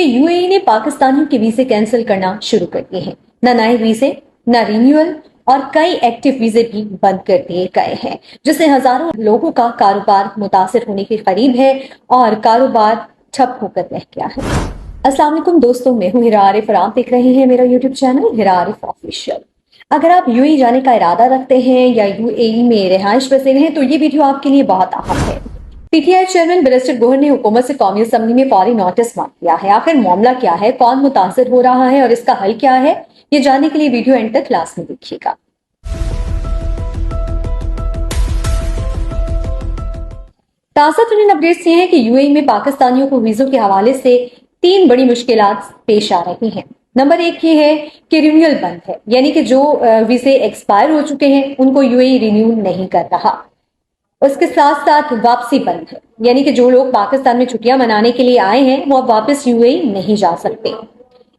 کیونکہ یو اے ای نے پاکستانیوں کے ویزے کینسل کرنا شروع کر دیے ہیں. نہ نئے ویزے، نہ رینیول اور کئی ایکٹیو ویزے بھی بند کر دیے گئے ہیں، جس سے ہزاروں لوگوں کا کاروبار متاثر ہونے کے قریب ہے اور کاروبار ٹھپ ہو کر رہ گیا ہے. السلام علیکم دوستوں، میں ہوں ہیرا عارف اور آپ دیکھ رہے ہیں میرا یوٹیوب چینل ہیرا عارف آفیشیل. اگر آپ یو اے جانے کا ارادہ رکھتے ہیں یا یو اے ای میں رہائش پذیر ہیں تو یہ ویڈیو آپ کے لیے بہت اہم ہے. P T I chairman barrister Gohar نے حکومت سے قومی اسمبلی میں فوری نوٹس مانگ لیا ہے. آخر معاملہ کیا ہے، کون متاثر ہو رہا ہے اور اس کا حل کیا ہے، یہ جاننے کے لیے ویڈیو اینڈ تک لازمی دیکھیے گا. تازہ ترین اپڈیٹس یہ ہیں کہ یو اے ای میں پاکستانیوں کو ویزوں کے حوالے سے 3 بڑی مشکلات پیش آ رہی ہیں. نمبر 1 یہ ہے کہ رینیول بند ہے، یعنی کہ جو ویزے ایکسپائر ہو چکے ہیں ان کو یو اے ای رینیو نہیں کر رہا. اس کے ساتھ ساتھ واپسی بند ہے، یعنی کہ جو لوگ پاکستان میں چھٹیاں منانے کے لیے آئے ہیں وہ اب واپس یو اے ای نہیں جا سکتے.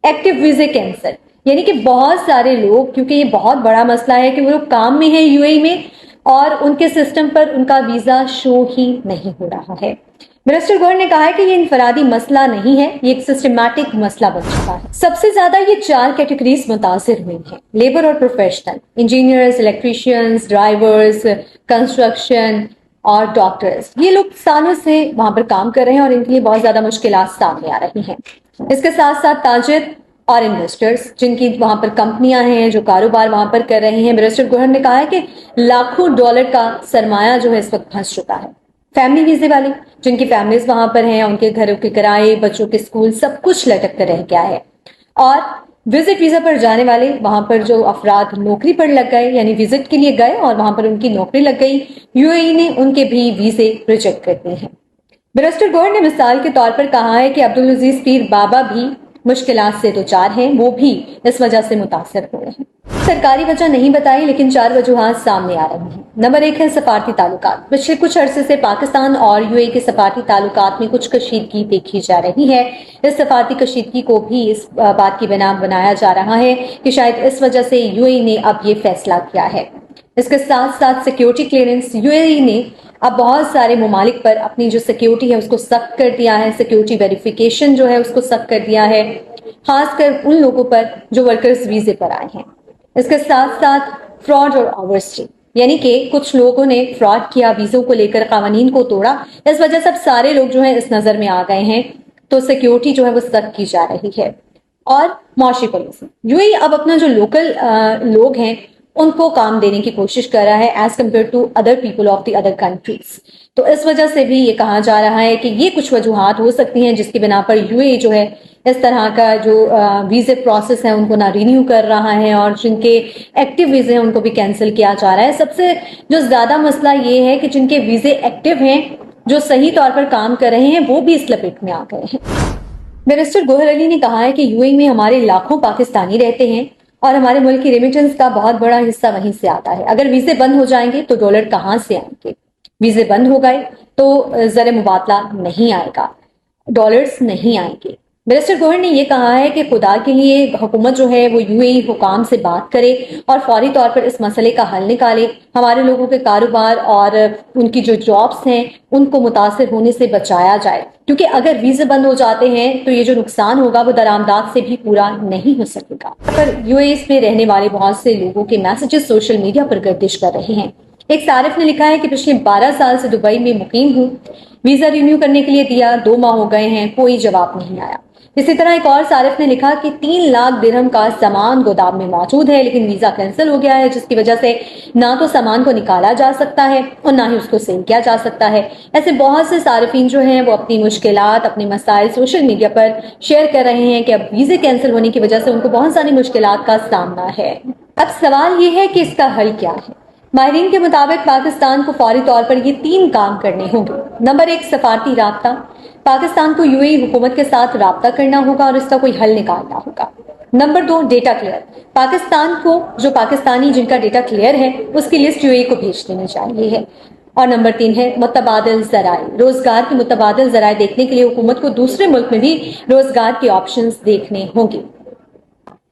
ایکٹیو ویزے کینسل، یعنی کہ بہت سارے لوگ، کیونکہ یہ بہت بڑا مسئلہ ہے کہ وہ لوگ کام میں ہیں یو اے ای میں اور ان کے سسٹم پر ان کا ویزا شو ہی نہیں ہو رہا ہے. منسٹر گوہر نے کہا ہے کہ یہ انفرادی مسئلہ نہیں ہے، یہ ایک سسٹمیٹک مسئلہ بن چکا ہے. سب سے زیادہ یہ 4 کیٹیگریز متاثر ہوئی ہیں: لیبر اور پروفیشنل، انجینئرز، الیکٹریشینز، ڈرائیورز، کنسٹرکشن اور ڈاکٹرز. یہ لوگ سالوں سے وہاں پر کام کر رہے ہیں اور ان کے لیے بہت زیادہ مشکلات سامنے آ رہی ہیں. اس کے ساتھ ساتھ تاجر اور انویسٹرز جن کی وہاں پر کمپنیاں ہیں، جو کاروبار وہاں پر کر رہے ہیں. منسٹر گوہر نے کہا ہے کہ لاکھوں ڈالر کا سرمایہ جو ہے اس وقت پھنس چکا ہے. فیملی ویزے والے جن کی فیملیز وہاں پر ہیں، ان کے گھروں کے کرائے، بچوں کے اسکول، سب کچھ لٹک کر رہ گیا ہے. اور وزٹ ویزا پر جانے والے، وہاں پر جو افراد نوکری پر لگ گئے، یعنی وزٹ کے لیے گئے اور وہاں پر ان کی نوکری لگ گئی، یو اے ای نے ان کے بھی ویزے ریجیکٹ کر دیے ہیں. منسٹر گوہر نے مثال کے طور پر کہا ہے کہ عبدالعزیز پیر بابا بھی مشکلات سے دوچار ہیں، وہ بھی اس وجہ سے متاثر ہوئے ہیں. سرکاری وجہ نہیں بتائی لیکن 4 وجوہات سامنے آ رہی ہیں. نمبر 1 ہے سفارتی تعلقات. پچھلے کچھ عرصے سے پاکستان اور یو اے ای کے سفارتی تعلقات میں کچھ کشیدگی دیکھی جا رہی ہے. اس سفارتی کشیدگی کو بھی اس بات کی بنا بنایا جا رہا ہے کہ شاید اس وجہ سے یو اے ای نے اب یہ فیصلہ کیا ہے. اس کے ساتھ ساتھ سیکیورٹی کلیئرنس. یو اے ای نے اب بہت سارے ممالک پر اپنی جو سیکیورٹی ہے اس کو سخت کر دیا ہے. سیکیورٹی ویریفیکیشن جو ہے اس کو سخت کر دیا ہے، خاص کر ان لوگوں پر جو ورکرز ویزے پر آئے ہیں. اس کے ساتھ ساتھ فراڈ اور اوورسٹے، یعنی کہ کچھ لوگوں نے فراڈ کیا، ویزوں کو لے کر قوانین کو توڑا. اس وجہ سے اب سارے لوگ جو ہیں اس نظر میں آ گئے ہیں، تو سیکیورٹی جو ہے وہ سخت کی جا رہی ہے. اور معاشی پالیسی، یو اے ای اب اپنا جو لوکل لوگ ہیں ان کو کام دینے کی کوشش کر رہا ہے as compare to other people of the other countries. تو اس وجہ سے بھی یہ کہا جا رہا ہے کہ یہ کچھ وجوہات ہو سکتی ہیں جس کی بنا پر یو اے ای جو ہے اس طرح کا جو ویزے پروسیس ہے ان کو نہ رینیو کر رہا ہے اور جن کے ایکٹیو ویزے ہیں ان کو بھی کینسل کیا جا رہا ہے. سب سے جو زیادہ مسئلہ یہ ہے کہ جن کے ویزے ایکٹیو ہیں، جو صحیح طور پر کام کر رہے ہیں، وہ بھی اس لپیٹ میں آ گئے ہیں. بیرسٹر گوہر علی نے کہا ہے کہ یو اے ای میں ہمارے لاکھوں پاکستانی رہتے ہیں اور ہمارے ملک کی ریمیٹنس کا بہت بڑا حصہ وہیں سے آتا ہے. اگر ویزے بند ہو جائیں گے تو ڈالر کہاں سے آئیں گے؟ ویزے بند ہو گئے تو زر مبادلہ نہیں آئے گا، ڈالرز نہیں آئیں گے. منسٹر گوہر نے یہ کہا ہے کہ خدا کے لیے حکومت جو ہے وہ یو اے ای حکام سے بات کرے اور فوری طور پر اس مسئلے کا حل نکالے. ہمارے لوگوں کے کاروبار اور ان کی جو جابس ہیں ان کو متاثر ہونے سے بچایا جائے، کیونکہ اگر ویزے بند ہو جاتے ہیں تو یہ جو نقصان ہوگا وہ درآمدات سے بھی پورا نہیں ہو سکے گا. پر یو اے ای میں رہنے والے بہت سے لوگوں کے میسیجز سوشل میڈیا پر گردش کر رہے ہیں. ایک صارف نے لکھا ہے کہ پچھلے 12 سال سے دبئی میں مقیم ہوں، ویزا رینیو کرنے کے لیے دیا، 2 ماہ ہو گئے ہیں، کوئی جواب نہیں آیا. اسی طرح ایک اور صارف نے لکھا کہ 3 لاکھ درہم کا سامان گودام میں موجود ہے لیکن ویزا کینسل ہو گیا ہے، جس کی وجہ سے نہ تو سامان کو نکالا جا سکتا ہے اور نہ ہی اس کو سیل کیا جا سکتا ہے. ایسے بہت سے صارفین جو ہیں وہ اپنی مشکلات، اپنے مسائل سوشل میڈیا پر شیئر کر رہے ہیں کہ اب ویزے کینسل ہونے کی وجہ سے ان کو بہت ساری مشکلات کا سامنا ہے. اب سوال یہ ہے کہ اس کا حل کیا ہے؟ ماہرین کے مطابق پاکستان کو فوری طور پر یہ 3 کام کرنے ہوں گے. نمبر 1 سفارتی رابطہ. پاکستان کو یو اے ای حکومت کے ساتھ رابطہ کرنا ہوگا اور اس کا کوئی حل نکالنا ہوگا. Number 2 data clear. پاکستان کو جو پاکستانی جن کا ڈیٹا کلیئر ہے اس کی لسٹ یو اے ای کو بھیج دینی چاہیے ہے. اور نمبر 3 ہے متبادل ذرائع. روزگار کے متبادل ذرائع دیکھنے کے لیے حکومت کو دوسرے ملک میں بھی روزگار کے آپشنز دیکھنے ہوں گے.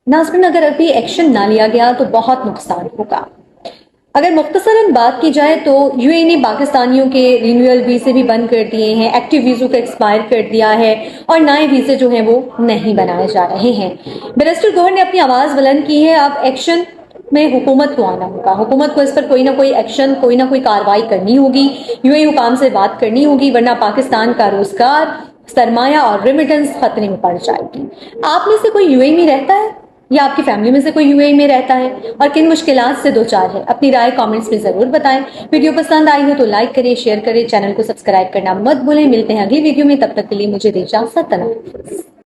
ناظرین، اگر ابھی ایکشن نہ لیا گیا تو بہت نقصان ہوگا. اگر مختصراً بات کی جائے تو یو اے نے پاکستانیوں کے رینیول ویزے بھی بند کر دیے ہیں، ایکٹیو ویزوں کو ایکسپائر کر دیا ہے اور نئے ویزے جو ہیں وہ نہیں بنائے جا رہے ہیں۔ بیرسٹر گوہر نے اپنی آواز بلند کی ہے، اب ایکشن میں حکومت کو آنا ہوگا، حکومت کو اس پر کوئی نہ کوئی ایکشن، کوئی نہ کوئی کارروائی کرنی ہوگی، یو اے حکام سے بات کرنی ہوگی، ورنہ پاکستان کا روزگار، سرمایہ اور ریمیٹنس خطرے میں پڑ جائے گی۔ آپ میں سے کوئی یو اے میں رہتا ہے یا آپ کی فیملی میں سے کوئی یو اے میں رہتا ہے اور کن مشکلات سے دوچار ہے؟ اپنی رائے کامنٹس میں ضرور بتائیں۔ ویڈیو پسند آئی ہو تو لائک کریں، شیئر کریں، چینل کو سبسکرائب کرنا مت بھولیں۔ ملتے ہیں اگلی ویڈیو میں، تب تک کے لیے مجھے دے اجازت۔ اللہ حافظ۔